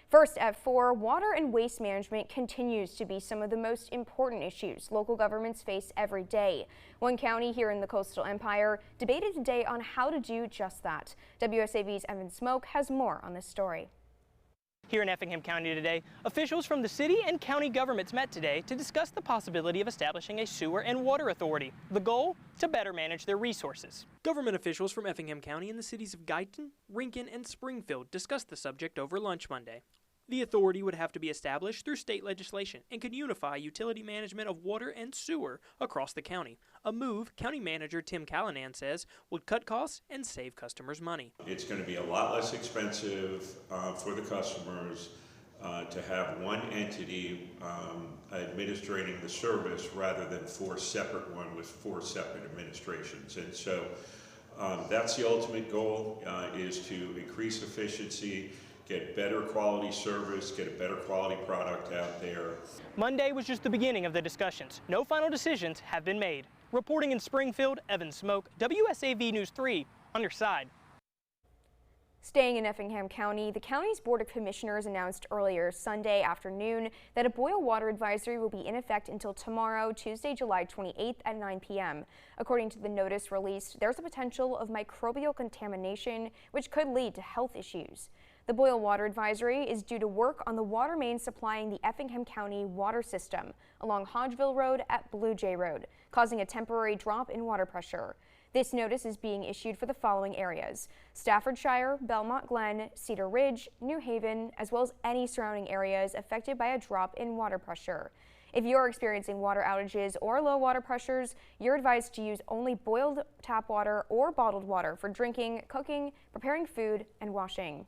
First at 4, water and waste management continues to be some of the most important issues local governments face every day. One county here in the Coastal Empire debated today on how to do just that. WSAV's Evan Smoke has more on this story. Here in Effingham County today, officials from the city and county governments met today to discuss the possibility of establishing a sewer and water authority. The goal? To better manage their resources. Government officials from Effingham County and the cities of Guyton, Rincon, and Springfield discussed the subject over lunch Monday. The authority would have to be established through state legislation and could unify utility management of water and sewer across the county. A move County Manager Tim Callanan says would cut costs and save customers money. It's going to be a lot less expensive for the customers to have one entity administrating the service rather than 4 separate ones with 4 separate administrations. And so that's the ultimate goal, is to increase efficiency, get better quality service, get a better quality product out there. Monday was just the beginning of the discussions. No final decisions have been made. Reporting in Springfield, Evan Smoke, WSAV News 3, on your side. Staying in Effingham County, the county's Board of Commissioners announced earlier Sunday afternoon that a boil water advisory will be in effect until tomorrow, Tuesday, July 28th at 9 p.m. According to the notice released, there's a potential of microbial contamination, which could lead to health issues. The boil water advisory is due to work on the water main supplying the Effingham County water system along Hodgeville Road at Blue Jay Road, causing a temporary drop in water pressure. This notice is being issued for the following areas: Staffordshire, Belmont Glen, Cedar Ridge, New Haven, as well as any surrounding areas affected by a drop in water pressure. If you're experiencing water outages or low water pressures, you're advised to use only boiled tap water or bottled water for drinking, cooking, preparing food, and washing.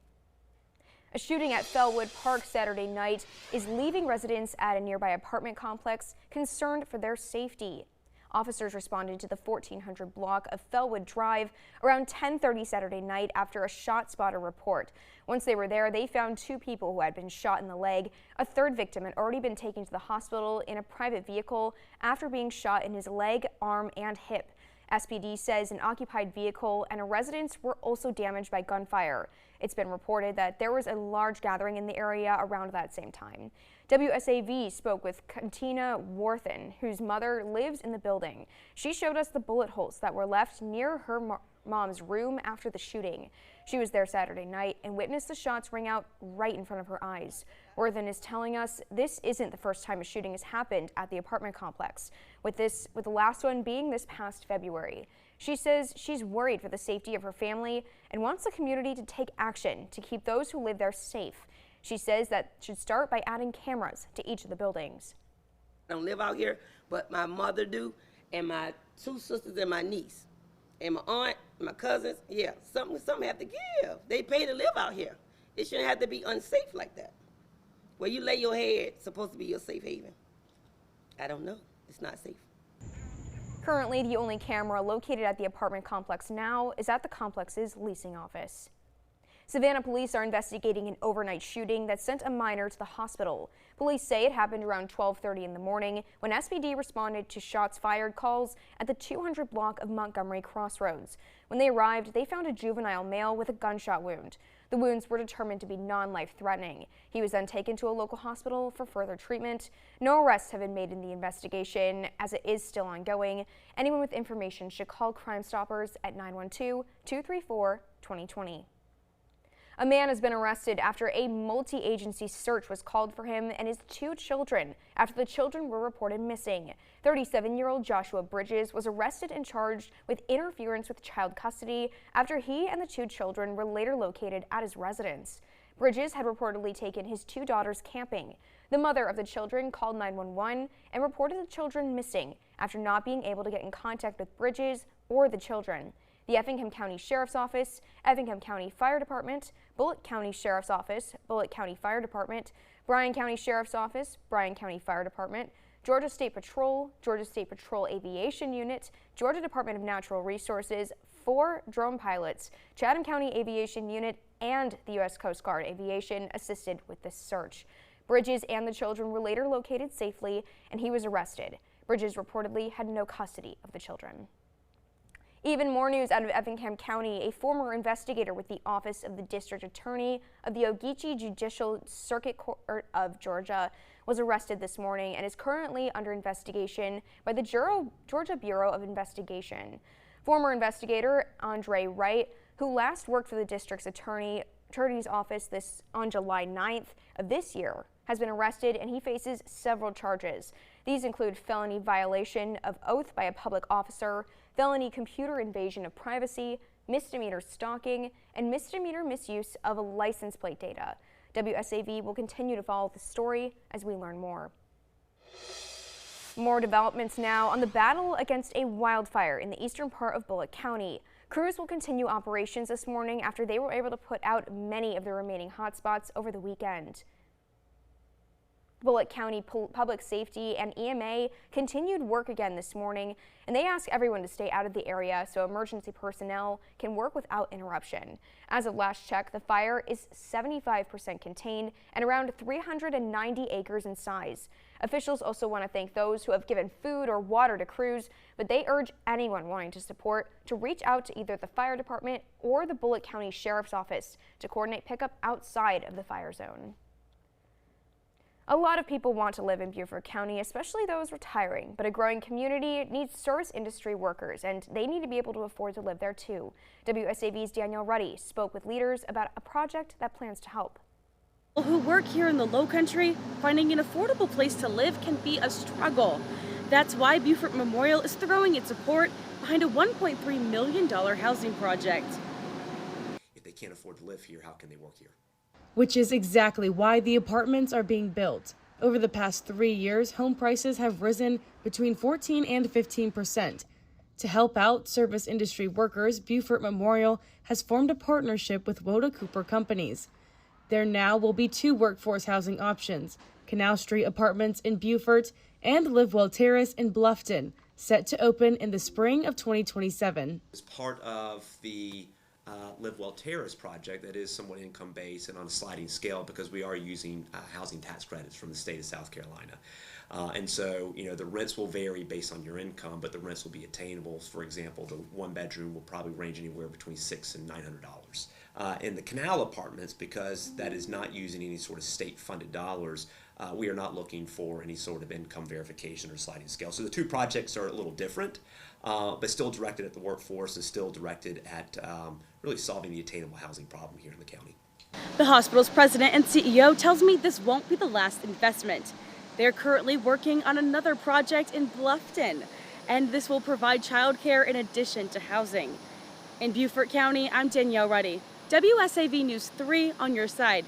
A shooting at Fellwood Park Saturday night is leaving residents at a nearby apartment complex concerned for their safety. Officers responded to the 1400 block of Fellwood Drive around 10:30 Saturday night after a shot spotter report. Once they were there, they found 2 people who had been shot in the leg. A third victim had already been taken to the hospital in a private vehicle after being shot in his leg, arm, and hip. SPD says an occupied vehicle and a residence were also damaged by gunfire. It's been reported that there was a large gathering in the area around that same time. WSAV spoke with Cantina Warthen, whose mother lives in the building. She showed us the bullet holes that were left near her mom's room after the shooting. She was there Saturday night and witnessed the shots ring out right in front of her eyes. Warthen is telling us this isn't the first time a shooting has happened at the apartment complex, with the last one being this past February. She says she's worried for the safety of her family and wants the community to take action to keep those who live there safe. She says that should start by adding cameras to each of the buildings. I don't live out here, but my mother do, and my 2 sisters and my niece, and my aunt, my cousins. Yeah, something have to give. They pay to live out here. It shouldn't have to be unsafe like that. Where you lay your head, it's supposed to be your safe haven. I don't know. It's not safe. Currently, the only camera located at the apartment complex now is at the complex's leasing office. Savannah police are investigating an overnight shooting that sent a minor to the hospital. Police say it happened around 12:30 in the morning when SPD responded to shots fired calls at the 200 block of Montgomery Crossroads. When they arrived, they found a juvenile male with a gunshot wound. The wounds were determined to be non-life-threatening. He was then taken to a local hospital for further treatment. No arrests have been made in the investigation, as it is still ongoing. Anyone with information should call Crime Stoppers at 912-234-2020. A man has been arrested after a multi-agency search was called for him and his 2 children after the children were reported missing. 37-year-old Joshua Bridges was arrested and charged with interference with child custody after he and the 2 children were later located at his residence. Bridges had reportedly taken his 2 daughters camping. The mother of the children called 911 and reported the children missing after not being able to get in contact with Bridges or the children. The Effingham County Sheriff's Office, Effingham County Fire Department, Bulloch County Sheriff's Office, Bulloch County Fire Department, Bryan County Sheriff's Office, Bryan County Fire Department, Georgia State Patrol Aviation Unit, Georgia Department of Natural Resources, 4 drone pilots, Chatham County Aviation Unit, and the U.S. Coast Guard Aviation assisted with this search. Bridges and the children were later located safely, and he was arrested. Bridges reportedly had no custody of the children. Even more news out of Effingham County. A former investigator with the Office of the District Attorney of the Ogeechee Judicial Circuit Court of Georgia was arrested this morning and is currently under investigation by the Georgia Bureau of Investigation. Former investigator Andre Wright, who last worked for the district's attorney's office on July 9th of this year, has been arrested and he faces several charges. These include felony violation of oath by a public officer, felony computer invasion of privacy, misdemeanor stalking, and misdemeanor misuse of license plate data. WSAV will continue to follow the story as we learn more. More developments now on the battle against a wildfire in the eastern part of Bulloch County. Crews will continue operations this morning after they were able to put out many of the remaining hotspots over the weekend. Bulloch County Public Safety and EMA continued work again this morning, and they ask everyone to stay out of the area so emergency personnel can work without interruption. As of last check, the fire is 75% contained and around 390 acres in size. Officials also want to thank those who have given food or water to crews, but they urge anyone wanting to support to reach out to either the fire department or the Bulloch County Sheriff's Office to coordinate pickup outside of the fire zone. A lot of people want to live in Beaufort County, especially those retiring, but a growing community needs service industry workers, and they need to be able to afford to live there too. WSAV's Danielle Ruddy spoke with leaders about a project that plans to help. Who work here in the Lowcountry, finding an affordable place to live can be a struggle. That's why Beaufort Memorial is throwing its support behind a $1.3 million housing project. If they can't afford to live here, how can they work here? Which is exactly why the apartments are being built. Over the past 3 years, home prices have risen between 14 and 15%. To help out service industry workers, Beaufort Memorial has formed a partnership with Woda Cooper Companies. There now will be 2 workforce housing options, Canal Street Apartments in Beaufort and Livewell Terrace in Bluffton, set to open in the spring of 2027. As part of the Livewell Terrace project that is somewhat income-based and on a sliding scale because we are using housing tax credits from the state of South Carolina. And so, the rents will vary based on your income, but the rents will be attainable. For example, the 1-bedroom will probably range anywhere between $600 and $900. In the Canal Apartments, because that is not using any sort of state-funded dollars, we are not looking for any sort of income verification or sliding scale. So the 2 projects are a little different, but still directed at the workforce and still directed at really solving the attainable housing problem here in the county. The hospital's president and CEO tells me this won't be the last investment. They're currently working on another project in Bluffton, and this will provide childcare in addition to housing. In Beaufort County, I'm Danielle Ruddy. WSAV News 3 on your side.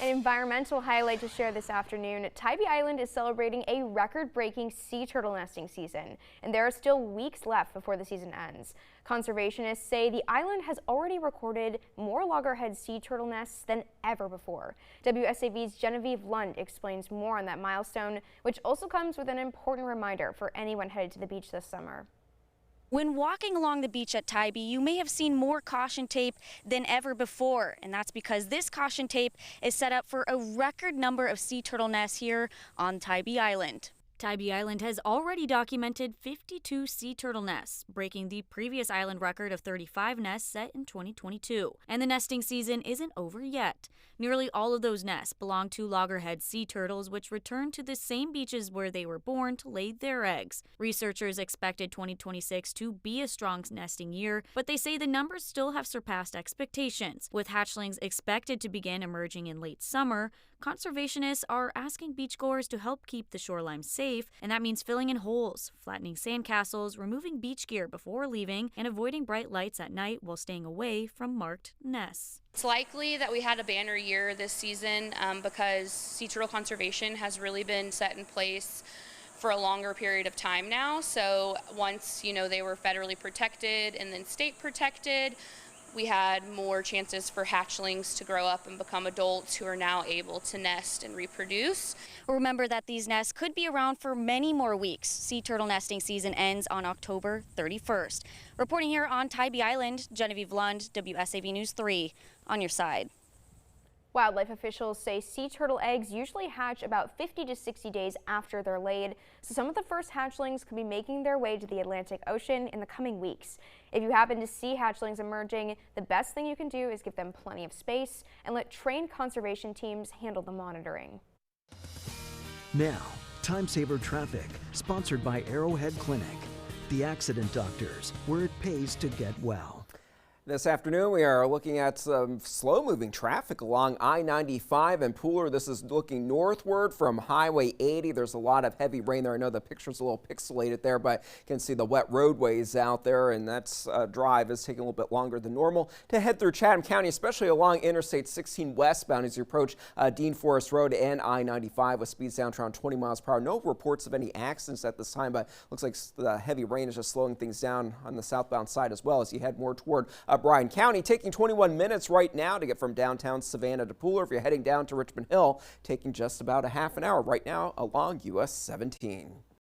An environmental highlight to share this afternoon. Tybee Island is celebrating a record-breaking sea turtle nesting season, and there are still weeks left before the season ends. Conservationists say the island has already recorded more loggerhead sea turtle nests than ever before. WSAV's Genevieve Lund explains more on that milestone, which also comes with an important reminder for anyone headed to the beach this summer. When walking along the beach at Tybee, you may have seen more caution tape than ever before, and that's because this caution tape is set up for a record number of sea turtle nests here on Tybee Island. Tybee Island has already documented 52 sea turtle nests, breaking the previous island record of 35 nests set in 2022. And the nesting season isn't over yet. Nearly all of those nests belong to loggerhead sea turtles, which return to the same beaches where they were born to lay their eggs. Researchers expected 2026 to be a strong nesting year, but they say the numbers still have surpassed expectations. With hatchlings expected to begin emerging in late summer, conservationists are asking beachgoers to help keep the shoreline safe, and that means filling in holes, flattening sandcastles, removing beach gear before leaving, and avoiding bright lights at night while staying away from marked nests. It's likely that we had a banner year this season because sea turtle conservation has really been set in place for a longer period of time now. So once, they were federally protected and then state protected, we had more chances for hatchlings to grow up and become adults who are now able to nest and reproduce. Remember that these nests could be around for many more weeks. Sea turtle nesting season ends on October 31st. Reporting here on Tybee Island, Genevieve Lund, WSAV News 3 on your side. Wildlife officials say sea turtle eggs usually hatch about 50 to 60 days after they're laid, so some of the first hatchlings could be making their way to the Atlantic Ocean in the coming weeks. If you happen to see hatchlings emerging, the best thing you can do is give them plenty of space and let trained conservation teams handle the monitoring. Now, Time Saver Traffic, sponsored by Arrowhead Clinic, the accident doctors, where it pays to get well. This afternoon, we are looking at some slow-moving traffic along I-95 and Pooler. This is looking northward from Highway 80. There's a lot of heavy rain there. I know the picture's a little pixelated there, but you can see the wet roadways out there, and that's drive is taking a little bit longer than normal to head through Chatham County, especially along Interstate 16 westbound as you approach Dean Forest Road and I-95 with speeds down to around 20 miles per hour. No reports of any accidents at this time, but looks like the heavy rain is just slowing things down on the southbound side as well as you head more toward Bryan County. Taking 21 minutes right now to get from downtown Savannah to Pooler. If you're heading down to Richmond Hill, taking just about a half an hour right now along US 17.